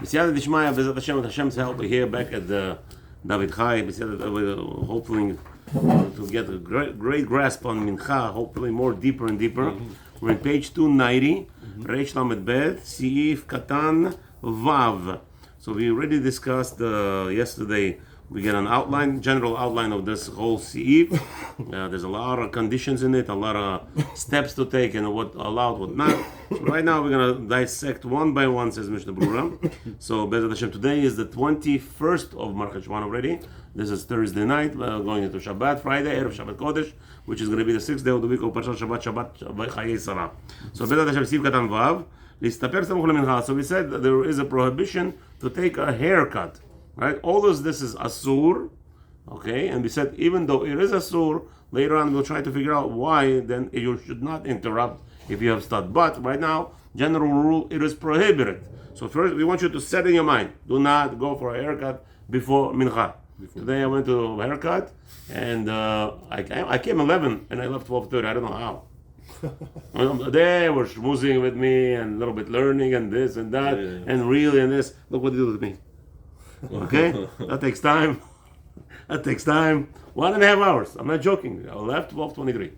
B'siyata Dishmaya, B'ezrat Hashem, with Hashem's help, we're here back at the David Chai. We're hopefully to get a great grasp on Mincha, hopefully more deeper and deeper. We're in page 290, Reish Lamed Bet, Siif Katan Vav. So we already discussed yesterday. We get an outline, general outline of this whole Siif. There's a lot of conditions in it, a lot of steps to take, and what allowed, what not. So right now we're going to dissect one by one, says Mishnah Berurah. So Be'ezrat Hashem, today is the 21st of Mar Cheshvan already. This is Thursday night, going into Shabbat, Friday, Erev Shabbat Kodesh, which is going to be the 6th day of the week of Parshat Shabbat Chayei Sarah. So Be'ezrat Hashem, Siif Katan Vav, Listaper Samuch LeMincha. So we said that there is a prohibition to take a haircut. Right? All this is asur, okay? And we said even though it is asur, later on we'll try to figure out why then you should not interrupt if you have stud. But right now, general rule, it is prohibited. So first, we want you to set in your mind, do not go for a haircut before Mincha. Today I went to a haircut, and I came 11 and I left 12:30. I don't know how. They were schmoozing with me and a little bit learning and this and that and really and this. Look what they do with me. Okay, that takes time. That takes time. 1.5 hours. I'm not joking. I left 12:23.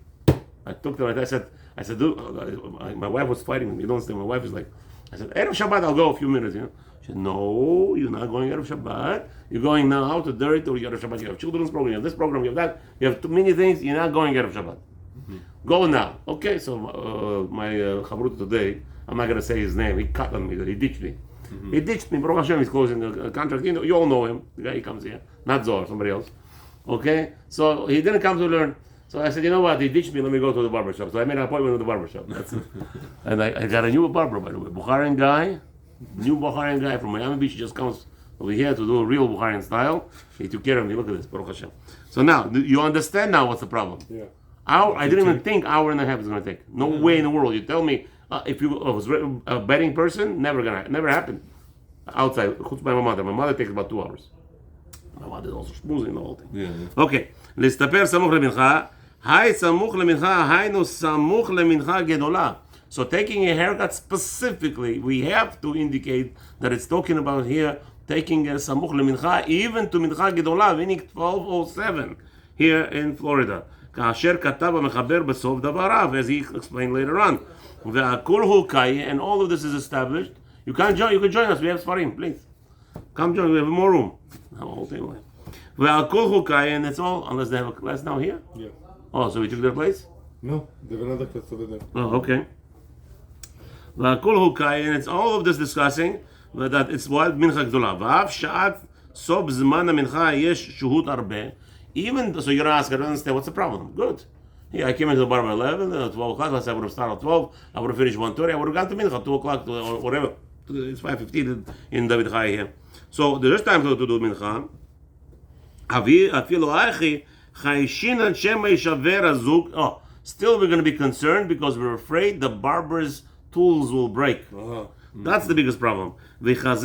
I took them. I said, dude, my wife was fighting with me. You don't understand. My wife is like, I said, Erev Shabbat, I'll go a few minutes. You know. She said, no, you're not going Erev Shabbat. You're going now to Dirt or Erev Shabbat. You have children's program. You have this program. You have that. You have too many things. You're not going Erev Shabbat. Go now. Okay. So my Chavrut today, I'm not gonna say his name. He cut on me. He ditched me. He ditched me. Baruch Hashem, he's closing the contract. You all know him. The guy, he comes here. Not Zohar, somebody else. Okay? So he didn't come to learn. So I said, you know what? He ditched me. Let me go to the barbershop. So I made an appointment with the barbershop. That's it. And I got a new barber, by the way. Bukharian guy. New Bukharian guy from Miami Beach. He just comes over here to do a real Bukharian style. He took care of me. Look at this. Baruch Hashem. So now, you understand now what's the problem. Yeah. I didn't even think 1.5 hours is going to take. No way in the world. You tell me, if you was a betting person, never happened. Outside, by my mother. My mother takes about 2 hours. My mother is also schmoozing the whole thing. Yeah. Okay. Listaper samuch lemincha. Hai samuch lemincha. Hainu samuch lemincha gedola. So taking a haircut specifically, we have to indicate that it's talking about here taking a samuch lemincha even to mincha gedola, meaning 12:07 here in Florida. כאשר כתב המחבר בסוף דבריו, as he explained later on. והכל הוא קאי, and all of this is established. You can join us, we have Sfarim, please. Come join, we have more room. The whole thing. והכל הוא קאי, and it's all, unless they have a class now here? Yeah. Oh, so we took their place? No, they have another class over there. Oh, okay. והכל הוא קאי, and it's all of this discussing, that it's what? מנחה גדולה. ואף שעת סוף זמן המנחה יש שהות הרבה. Even so, you're gonna ask, I don't understand what's the problem. Good. Yeah, I came into the bar by 11, 12 o'clock. Let's say I would have started at 12. I would have finished 1:30. I would have gone to Mincha 2 o'clock or whatever. It's 5:15 in David Chai here. So there's time to do Mincha. Still we're going to be concerned because we're afraid the barber's tools will break. That's the biggest problem. He's stuck in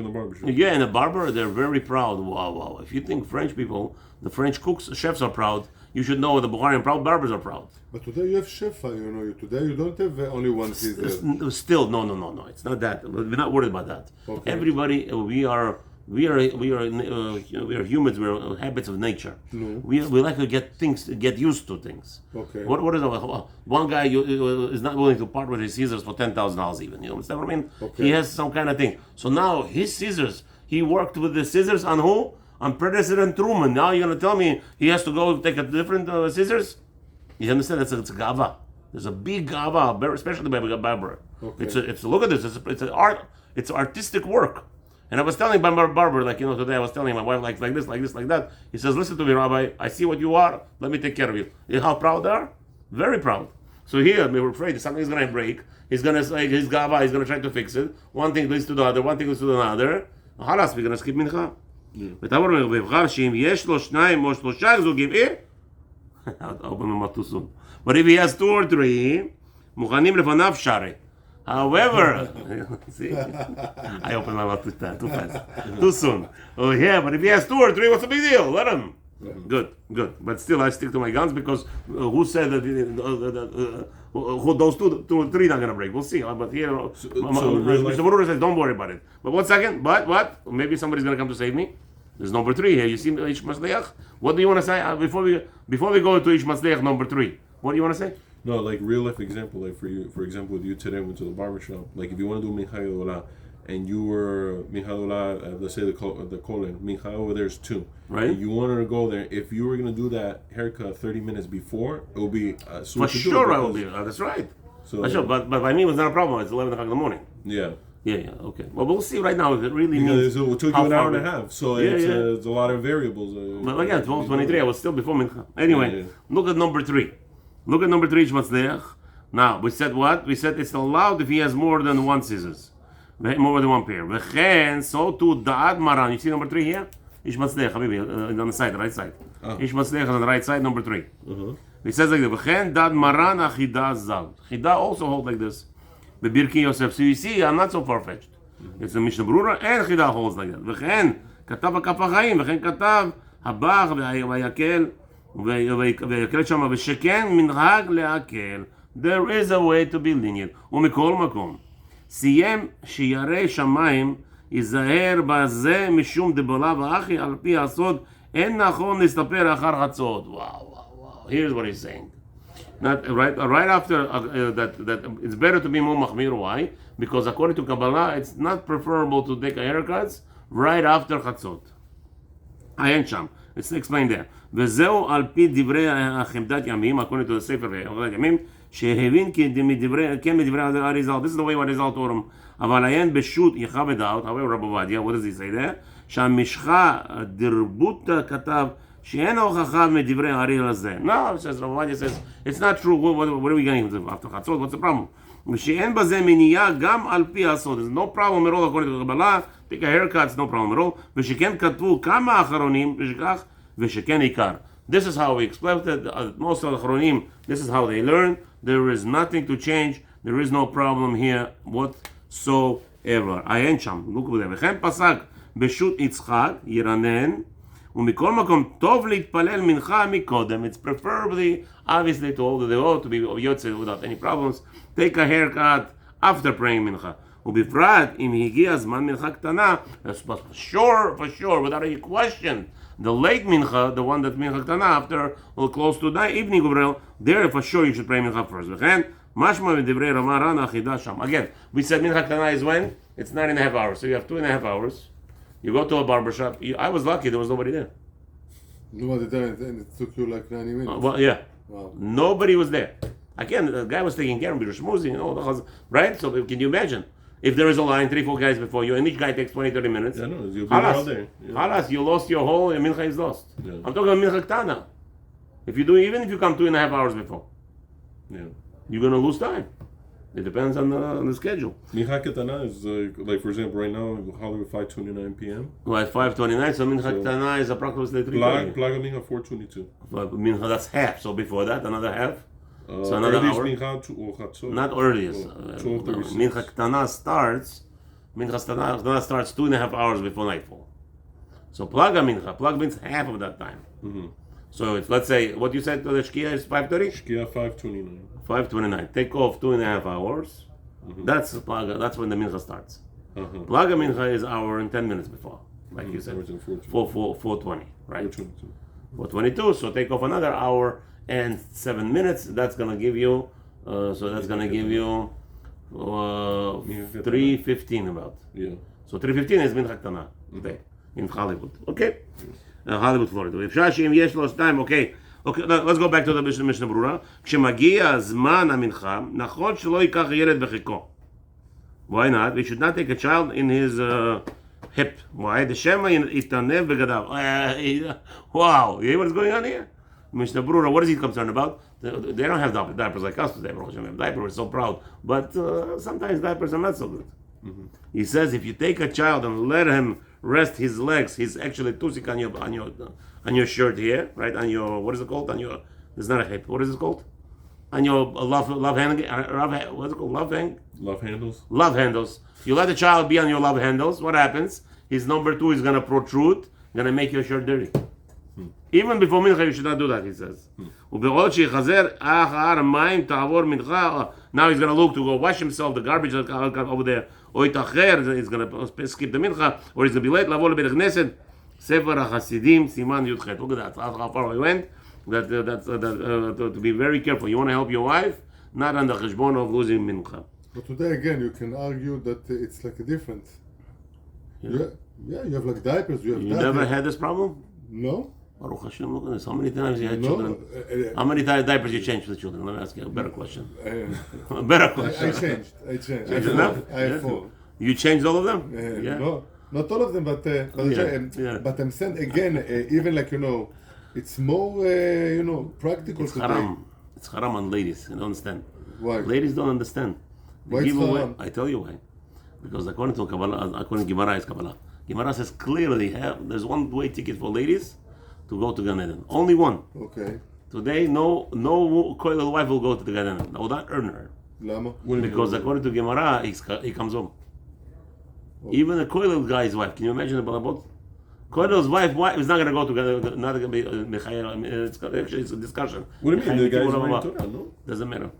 the barbershop. Yeah, and the barber, they're very proud. Wow. If you think French people, the French cooks, chefs are proud, you should know the Bulgarian barbers are proud. But today you have chef, today you don't have only one scissor. Still, no. It's not that. We're not worried about that. Okay. Everybody, we are humans. We're habits of nature. No. We like to get used to things. Okay. What is one guy is not willing to part with his scissors for $10,000 even? You understand what I mean? Okay. He has some kind of thing. So now his scissors, he worked with the scissors on who? On President Truman. Now you're gonna tell me he has to go take a different scissors? You understand? It's a gava. There's a big gava, especially by a barber. Okay. It's look at this. It's an art. It's artistic work. And I was telling my barber, today I was telling my wife, like this, like that. He says, listen to me, Rabbi, I see what you are, let me take care of you. You know how proud they are? Very proud. So here, we were afraid something's going to break. He's going to say, his gava, he's going to try to fix it. One thing leads to the other, one thing leads to another. Halas, we're going to skip mincha. Open them up too soon. But if he has 2 or 3, מוכנים לפניו שרי. However, see, I opened my mouth too fast, too soon. Oh yeah, but if he has 2 or 3, what's the big deal? Let him. Good. But still, I stick to my guns because who said that who those two, three not gonna break? We'll see. But here, Mr. Murur says, don't worry about it. But 1 second. But what? Maybe somebody's gonna come to save me. There's number 3 here. You see Ish Matzliach? What do you want to say before we go to Ish Matzliach number 3? What do you want to say? No, like real life example. Like for example, with you today, went to the barbershop. Like if you want to do Mincha Yola, and you were Mincha Yola, let's say the colon Mincha over there's 2. Right. And you wanted to go there. If you were gonna do that haircut 30 minutes before, it will be for sure. I will be. That's right. So sure. But by me, it was not a problem. It's 11 o'clock in the morning. Yeah. Yeah. Okay. Well, we'll see right now if it really Because means it took you an hour and a half, so it's a lot of variables. But again, 12:23. I was still before Mincha. Anyway, look at number 3. Look at number 3, Ish Matzliach. Now we said what? We said it's allowed if he has more than 1 scissors, more than 1 pair. V'chen, so too da'at maran. You see number 3 here? Ish Matzliach, habibi, on the side, right side. Ish Matzliach on the right side, number 3. It says like this. V'chen da'at maran achida zal. Chida also hold like this. The Birki Yosef. So you see, I'm not so far-fetched. It's a Mishnah Berurah and Chida holds like that. V'chen katav HaKaf HaChaim. V'chen katav habach v'yakel v'yakel shama v'sheken minhag le'akel. There is a way to be lenient. ומכל מקום, סיים שירא שמיים, ייזהר בזה משום דבלה ואחי, על פי הסוד, אין נכון להסתפר אחר חצות. Wow. Here's what he's saying. Not, right after that it's better to be more mahmir. Why? Because according to Kabbalah, it's not preferable to take a haircuts right after chatzot. Ayen sham. Let's explain there. וזהו על פי דברי החמדת ימים, according to the ספר חמדת ימים, שהבין כן מדברי האריזל. This is the way what Arizal told him. אבל עיין בשו"ת יכבד out. However, Rabbi Ovadia, what does he say there? שהמשחה דרבותא כתב שאין הוכחה מדברי האריזל הזה. No, it says, Rabbi Ovadia says, it's not true. What are we getting after חצות? What's the problem? ושאין בזה מניעה גם על פי הסוד. There's no problem at all according to Kabbalah. Take a haircut, it's no problem at all. ושכן כתבו כמה אחרונים, ושכך ושכן עיקר. This is how we explained it. Most of the Chronim, this is how they learn. There is nothing to change. There is no problem here whatsoever. עיין שם, look over there. וכן פסק בשו"ת יצחק, ירנן, ומכל מקום טוב להתפלל מנחה מקודם. It's preferably, obviously, to hold the devote, to be yotze without any problems. Take a haircut after praying mincha. ובפרט, אם הגיע זמן מנחה קטנה, for sure, without any question, the late mincha, the one that mincha ktana after or close to the evening Gabriel, there for sure you should pray mincha first. Again, we said mincha ktana is when? It's 9.5 hours. So you have 2.5 hours. You go to a barbershop. I was lucky there was nobody there. Nobody there, and it took you like 90 minutes. Well, yeah. Wow. Nobody was there. Again, the guy was taking care of me, right? So can you imagine? If there is a line, 3-4 guys before you, and each guy takes 20-30 minutes. Yeah, no, you'll be all there. Halas, you lost your whole mincha is lost. Yeah. I'm talking about mincha ktana. Even if you come 2.5 hours before, you're gonna lose time. It depends on the schedule. Mincha ketana is like for example, right now Hollywood 5:29 p.m. Well, at 5:29, so mincha ktana is approximately 3:30. Plaga mincha 4:22. But mincha that's half. So before that, another half. So another hour. Not earliest. Mincha ktana starts 2.5 hours before nightfall. So plaga means half of that time. So it's, let's say what you said to the shkia is 5:30. Shkia 5:29. 5:29. Take off 2.5 hours. That's plaga. That's when the mincha starts. Plaga mincha is hour and 10 minutes before, like you said. 4:20, right? 4:22. So take off another hour and 7 minutes. That's gonna give you. So that's gonna give you 3:15 about. Yeah. So 3:15 is mincha ktana today in Hollywood. Okay. Hollywood, Florida. אפשר שאם יש לו 2, okay, let's go back to the Mishnah Berurah. כשמגיע זמן המנחה, נכון שלא ייקח ילד בחיקו. Why not? We should not take a child in his hip. Why? דשמא יתענב בגדיו. Wow, you hear what's going on here? Mishnah Berurah, what is he concerned about? They don't have diapers like us today. Baruch Hashem, we have diapers, we're so proud. But sometimes diapers are not so good. He says if you take a child and let him rest his legs, he's actually tusik on your shirt here, right? On your, what is it called? On your, it's not a hip. What is it called? On your love hand. What's it called? Love handles. Love handles. You let the child be on your love handles. What happens? His number 2 is gonna protrude, gonna make your shirt dirty. Even before mincha, you should not do that, he says. ובעוד שיחזר אחר המים תעבור מנחה. Now he's going to look to go wash himself, the garbage over there. או יתאחר, he's going to skip the mincha, or he's going to be late, לעבור לבית הכנסת. ספר החסידים, סימן י"ח. Look at that, how far I went. To be very careful. You want to help your wife, not on the חשבון of losing mincha. But today again, you can argue that it's like a difference. Yeah, you have like diapers. You never had this problem? No. Baruch Hashem, look at this. How many times you had No. children? How many diapers you changed for the children? Let me ask you a better question. A better question. I changed. enough? I have 4. You changed all of them? No, not all of them, but but I'm saying again, even like it's more practical It's today. haram. It's haram on ladies. You don't understand. Why? Ladies don't understand. They Why give it's away. haram? I tell you why. Because according to Kabbalah, according to Gemara is Kabbalah. Gemara says clearly there's one way ticket for ladies to go to Gan Eden. Only one. Okay. Today, no koilel wife will go to the Gan Eden. They will not earn her. Lama? Because according to Gemara, he comes home. Even a koilel guy's wife. Can you imagine about koilel's wife is not going to go to Gan Eden. Not going to be Mechayel. It's a discussion. What do you mean? The guy's wearing Torah, no? Doesn't matter.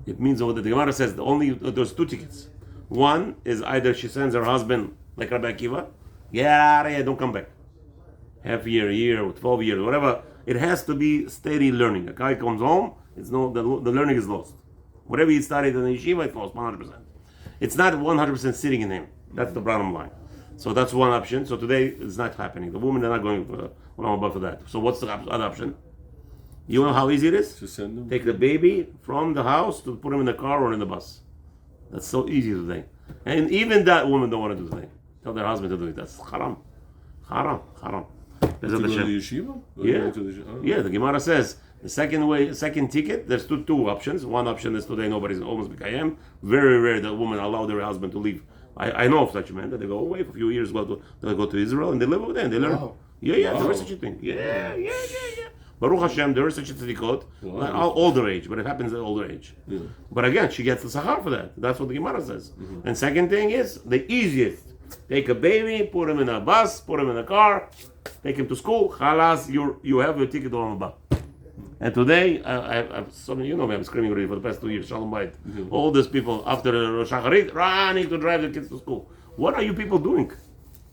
It means the Gemara says there's 2 tickets. One is either she sends her husband, like Rabbi Akiva, get out of here, don't come back. Half a year, 12 years, whatever. It has to be steady learning. A guy comes home, the learning is lost. Whatever he studied in the yeshiva, it's lost 100%. It's not 100% sitting in him. That's the bottom line. So that's one option. So today it's not happening. The women are not going for that. So what's the other option? You know how easy it is? To send them? Take the baby from the house to put him in the car or in the bus. That's so easy today. And even that woman don't want to do today. Tell their husband to do it. That's haram. Haram. To go to the yeshiva? Yeah, the Gemara says the second ticket, there's two options. One option is today nobody's almost Mikayem. Very rare that women allow their husband to leave. I know of such men that they go away for a few years, they'll go to Israel and they live over there and they learn. Wow. There is such a thing. Yeah. Baruch Hashem, there is such a tzedikot, older age, but it happens at older age. Yeah. But again, she gets the sahar for that. That's what the Gemara says. And second thing is, the easiest. Take a baby, put him in a bus, put him in a car, take him to school, halas, you have your ticket on the bus. And today, some of you know me, I'm screaming already for the past 2 years, Shalom Bayit. All these people, after Rosh Hashanah, running to drive the kids to school. What are you people doing?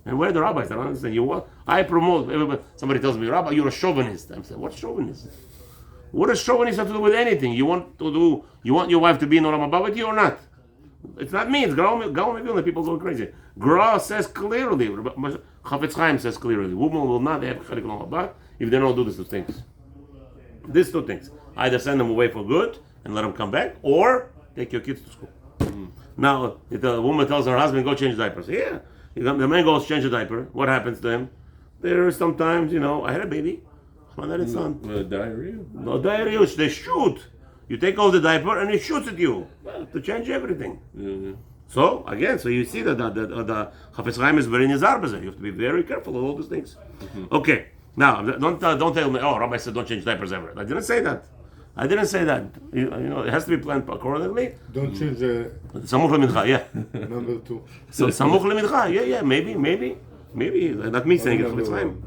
And where are the rabbis? I don't understand. I promote, everybody, somebody tells me, Rabbi, you're a chauvinist. I'm saying, what's chauvinist? What does chauvinist have to do with anything? You want your wife to be in Olam Haba with you or not? It's not me, it's Gaon Vilna, people go crazy. Gra says clearly, Chafetz Chaim says clearly, women will not have Chelik Olam Haba if they don't do these 2 things. These 2 things. Either send them away for good and let them come back, or take your kids to school. Now, if the woman tells her husband, go change diapers. Yeah. The man goes change a diaper. What happens to him? There are sometimes, I had a baby. My dad's son. Diarrhea? No diarrhea. They shoot. You take off the diaper and he shoots at you to change everything. Yeah. So again, you see that the Chafetz Chaim is very nizar b'zeh. You have to be very careful of all these things. Okay. Now, don't tell me. Oh, Rabbi said don't change diapers ever. I didn't say that. It has to be planned accordingly. Don't change Samuch lemincha, yeah. number 2. So samuch lemincha, yeah, maybe. That means saying it Chafetz Chaim.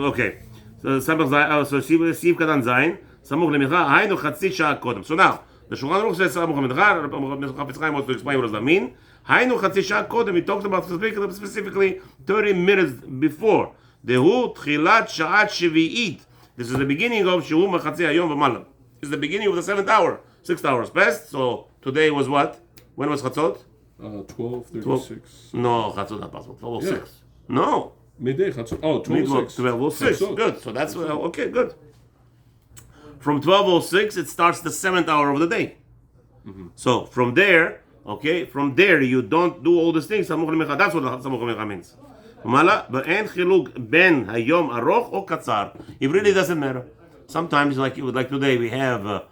Okay. So Siv Kadan Zayin, samuch lemincha, haynu chatzi shah kodem. So now, the Shulchan Aruch says samuch lemincha. Chafetz Chaim wants to explain what does that mean. Haynu chatzi shah kodem. He talks about specifically 30 minutes before. Dehu tchilat sha'at shvi'it. This is the beginning of Shehu Machatzi Hayom V'Malam. This is the beginning of the 7th hour. 6 hours passed. So today was what? When was Chatzot? 12:36. No, Chatzot not possible. 12:06. No. Midday Chatzot. Oh, 12:06. 12:06. Good. So that's okay. Good. From 12:06, it starts the 7th hour of the day. So from there, you don't do all these things. That's what Samuch Lemincha means. But chiluk ben hayom aroch or katzar. It really doesn't matter. Sometimes, like today, we have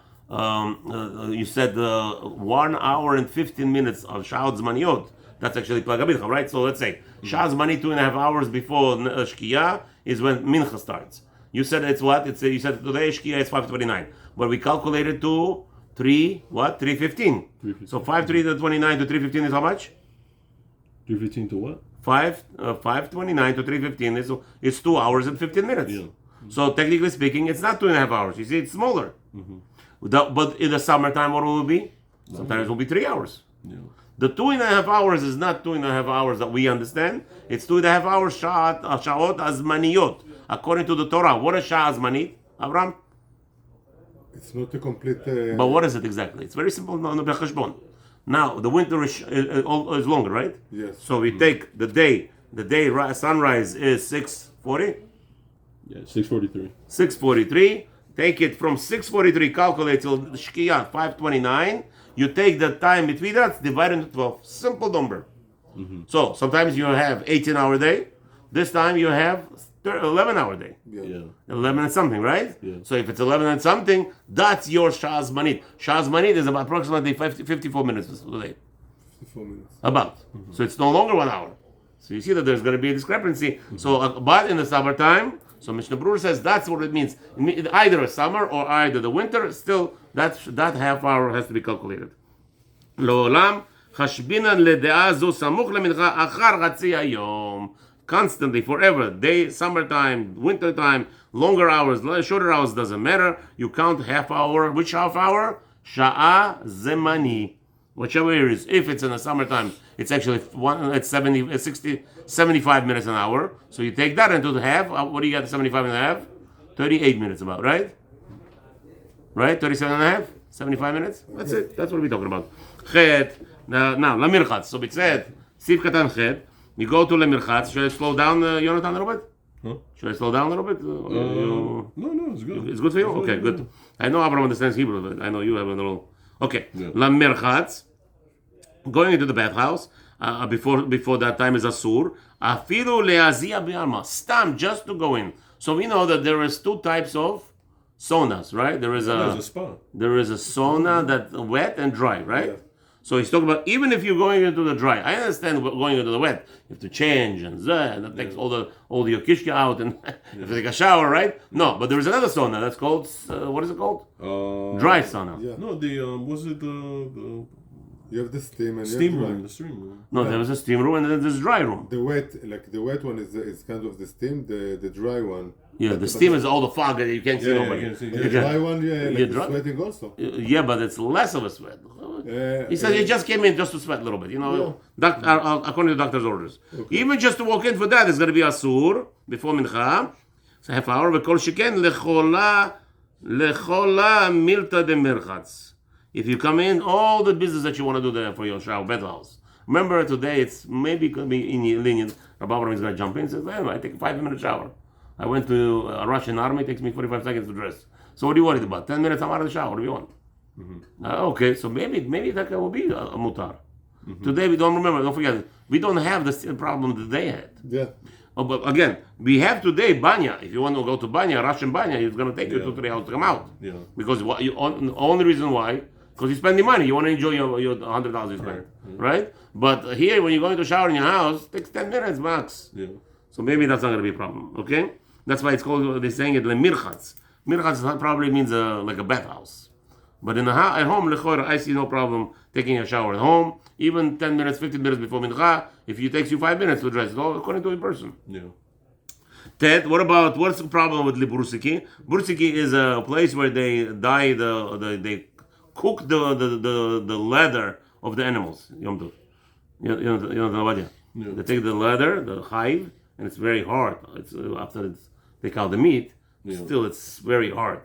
you said 1 hour and 15 minutes of Sha'ot Zmaniyot. That's actually Plag HaMincha, right? So let's say Sha'ot Zmani 2.5 hours before Shkiya is when Mincha starts. You said it's what? You said today Shkiya is 5:29, but we calculated to 3:15. So 5:3 to 29 to 3:15 is how much? 3:15 to what? 5:29 to 3:15. It's 2 hours and 15 minutes. Yeah. So technically speaking, it's not 2.5 hours. You see, it's smaller. But in the summertime, what will it be? Sometimes it will be 3 hours. Yeah. The 2.5 hours is not 2.5 hours that we understand. It's 2.5 hours sha'ot azmaniyot. According to the Torah, what is sha'ah azmanit, Abraham? It's not a complete. But what is it exactly? It's very simple. Now, the winter is longer, right? Yes. So we take the day sunrise is 6:40. Yeah, 6:43. 6:43. Take it from 6:43, calculate till Shkia 5:29. You take the time between that, divide it into 12. Simple number. So sometimes you have 18-hour day. This time you have 11-hour day. Yeah. 11 and something, right? Yeah. So if it's 11 and something, that's your Shah's Manit. Shah's Manit is about approximately 54 minutes a day. 54 minutes. About. So it's no longer 1 hour. So you see that there's going to be a discrepancy. So, but in the summertime, so Mishnah Berurah says that's what it means. Either a summer or either the winter, still that half hour has to be calculated. לעולם חשבינן לדעה זו סמוך למנחה אחר חצי היום. Constantly, forever, day, summertime, wintertime, longer hours, shorter hours, doesn't matter. You count half hour. Which half hour? Sha'a zemani. Whichever it is. If it's in the summertime, it's actually 75 minutes an hour. So you take that into the half. What do you got? 75 and a half? 38 minutes about, right? Right? 37 and a half? 75 minutes? That's it. That's what we're talking about. Chet. Now, Lamirchatz. So it said, Sif Katan Chet. You go to Lamirchatz. Should I slow down, Jonathan, a little bit? Huh? Should I slow down a little bit? No, it's good. It's good for you? Okay, good. I know Abraham understands Hebrew, but I know you have a little... Okay. Yeah. Lamirchatz. Going into the bathhouse before that time is asur. Afilu leazia bi'alma. Stam, just to go in. So we know that there is two types of saunas, right? There's a spa. There is a sauna that's wet and dry, right? Yeah. So he's talking about even if you're going into the dry. I understand going into the wet. You have to change and that takes all the yokishka out and you have to take a shower, right? No, but there is another sauna that's called what is it called? Dry sauna. Yeah. No, was it the You have the steam and steam you have room? dry. The steam room. No, there was a steam room and then there's dry room. The wet one is kind of the steam. The dry one. Yeah, the steam is all the fog that you can't see nobody. you can see. The dry one, You're the dry? sweating also. Yeah, but it's less of a sweat. He said he just came in just to sweat a little bit, according to doctor's orders. Okay. Even just to walk in for that is going to be asur before mincha. It's a half hour. V'kol sheken lechola milta de mirchatz. If you come in, all the business that you want to do there for your shower, bathhouse. Remember today, it's maybe going to be lenient. Rabbi Abraham is going to jump in and says, I take a 5-minute shower. I went to a Russian army, it takes me 45 seconds to dress. So what are you worried about? 10 minutes, I'm out of the shower. What do you want? Okay, so maybe that will be a mutar. Today we don't remember. Don't forget, we don't have the same problem that they had. Yeah. Oh, but again, we have today banya. If you want to go to banya, Russian banya, it's going to take you 2-3 hours to come out. Yeah. Because the only reason why, because you're spending money. You want to enjoy your $100 you spend, right? But here, when you're going to shower in your house, it takes 10 minutes max. Yeah. So maybe that's not going to be a problem. Okay, that's why it's called. They're saying it lemirchatz. Mirchatz probably means like a bathhouse. But at home, lechora, I see no problem taking a shower at home. Even 10 minutes, 15 minutes before mincha, if it takes you 5 minutes to dress, it's all according to a person. Yeah. Ted, what's the problem with bursiki? Bursiki is a place where they dye they cook the leather of the animals. Yom Tov. Yeah. They take the leather, the hive, and it's very hard. It's after they take out the meat, still it's very hard.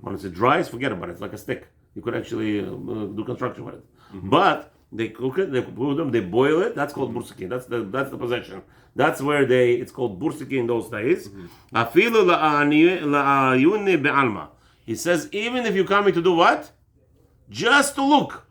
Once it dries, forget about it. It's like a stick. You could actually do construction with it. But they cook it, they put them, they boil it. That's called bursiki. That's the possession. That's where it's called bursiki in those days. Afilu la'ayuni be'alma. He says even if you're coming to do what? Just to look.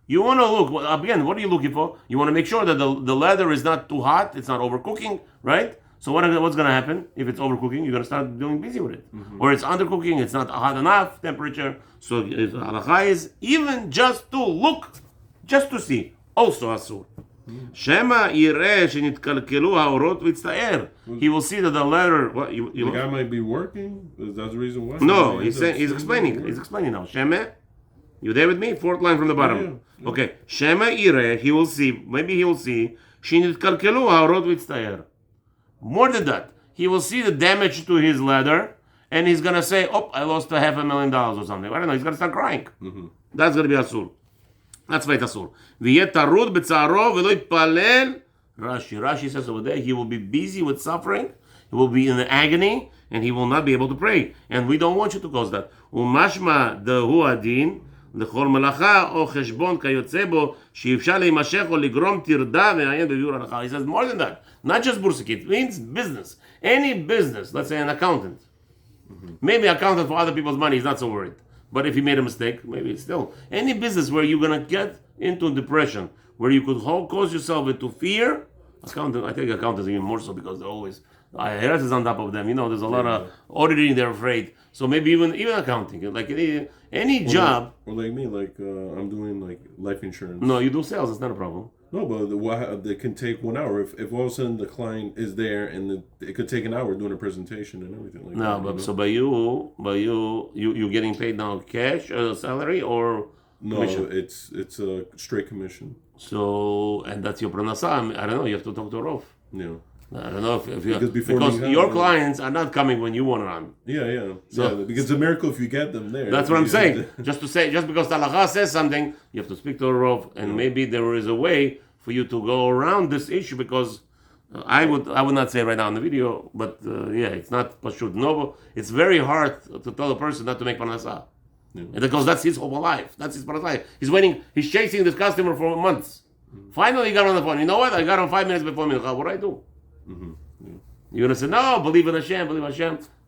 You want to look. Again, what are you looking for? You want to make sure that the leather is not too hot. It's not overcooking, right? So what's going to happen if it's overcooking? You're going to start doing busy with it. Or it's undercooking. It's not hot enough temperature. So halakha is even just to look, just to see. Also asur. Shema yireh shenitkalkelu haorot v'tztaer. He will see that the leather. What The guy might be working. Is that the reason why? No, he's explaining. He's explaining now. Shema. You there with me? Fourth line from the bottom. Yeah. Okay. Shema ireh, he will see, maybe he will see, שנתקלקלו האורות והצטער. More than that, he will see the damage to his leather, and he's going to say, oh, I lost $500,000 or something. I don't know, he's going to start crying. That's going to be אסור. That's why it's אסור. ויהיה טרוד בצערו ולא יתפלל. Rashi says over there, he will be busy with suffering, he will be in the agony, and he will not be able to pray. And we don't want you to cause that. ומשמע דהו הדין, לכל מלאכה או חשבון כיוצא בו, שאפשר להימשך או לגרום טרדה ועיין בביאור הלכה. He says more than that. Not just bursiki, it means business. Any business, let's say an accountant. Maybe accountant for other people's money is not so worried. But if he made a mistake, maybe it's still. Any business where you're going to get into depression, where you could cause yourself into fear, accountant, I think accountants even more so because they're always, IRS is on top of them. You know, there's a lot of auditing, they're afraid. So maybe even accounting, like any job. Or like me, like I'm doing like life insurance. No, you do sales, it's not a problem. No, but they can take 1 hour. If all of a sudden the client is there and it could take an hour doing a presentation and everything like that. No, but so by you getting paid now cash salary or commission? No, it's a straight commission. So, and that's your pranasa. I don't know, you have to talk to a Rov. Yeah. I don't know if you because your clients are not coming when you want to run. Yeah. Because it's a miracle if you get them there. That's what I'm saying. Just because the halacha says something, you have to speak to a Rov, and maybe there is a way for you to go around this issue. Because I would not say right now in the video, but it's not pashut. No, it's very hard to tell a person not to make parnasa, because that's his whole life. That's his parnasa. He's waiting. He's chasing this customer for months. Finally, he got on the phone. You know what? I got on 5 minutes before mincha. What do I do? You're gonna say no, believe in Hashem,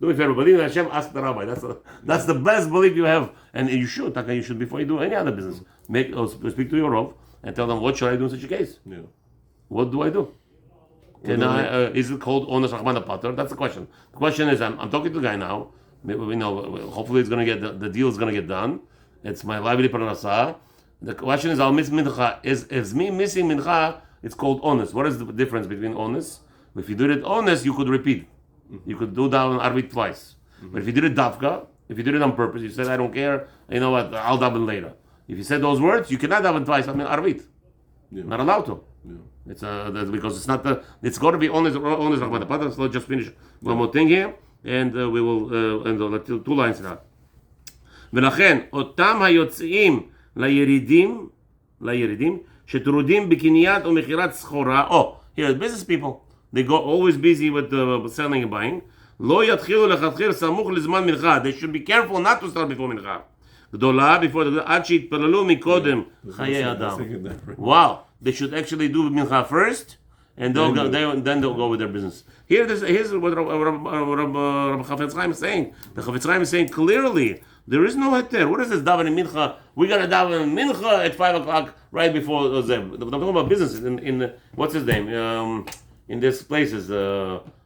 Do me a favor, believe in Hashem, ask the rabbi. That's the best belief you have, and you should before you do any other business. Speak to your Rav and tell them what should I do in such a case. Yeah. What do I do? Is it called onas rachmana pater? That's the question. The question is, I'm talking to the guy now. Hopefully it's gonna get the deal is gonna get done. It's my lively parnasa. The question is, I'll miss mincha. Is me missing mincha? It's called onas. What is the difference between onas? If you did it honest, you could repeat. You could do daven arvit twice. But if you did it dafka, if you did it on purpose, you said, I don't care, you know what, I'll daven later. If you said those words, you cannot daven twice, arvit. Not allowed to. It's that's because it's not it's got to be honest rachmana pater. So let's just finish one more thing here, and we will end 2 lines now. ולכן, אותם היוצאים לירידים, שטרודים בקניית ומכירת סחורה, here, business people. They go always busy with selling and buying. לא יתחילו לכתחיל סמוך לזמן מנחה. They should be careful not to start before מנחה. גדולה, עד שיתפללו מקודם חיי אדם. Wow. They should actually do mincha first, and then they'll go with their business. Here's what Rabbi Chafetz Chaim is saying. The Chafetz Chaim is saying clearly, there is no heter. What is this daven mincha? We're gonna daven mincha at 5 o'clock right before Zeb. I'm talking about businesses in what's his name? In these places,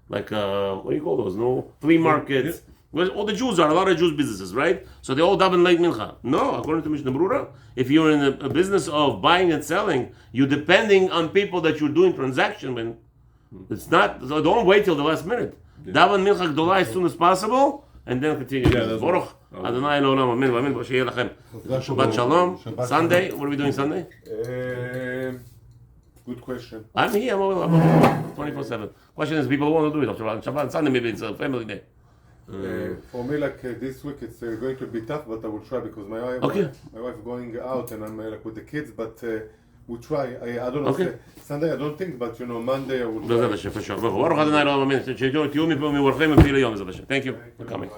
what do you call those? No, flea markets. Well, all the Jews are a lot of Jews businesses, right? So they all daven late mincha. No, according to Mishnah Berurah, if you're in a business of buying and selling, you're depending on people that you're doing transaction with. It's not. So don't wait till the last minute. Daven mincha gdola as soon as possible, and then continue. Baruch Adonai Elohim Amen. Amen. Shabbat Shalom. Sunday. What are we doing Sunday? Good question. I'm here. I'm available 24/7. Question is, people want to do it on Shabbat. Sunday, maybe it's a family day. For me, this week, it's going to be tough, but I will try because my wife going out and I'm with the kids, but we'll try. I don't know. Sunday, I don't think, but Monday I will try. Thank you for coming.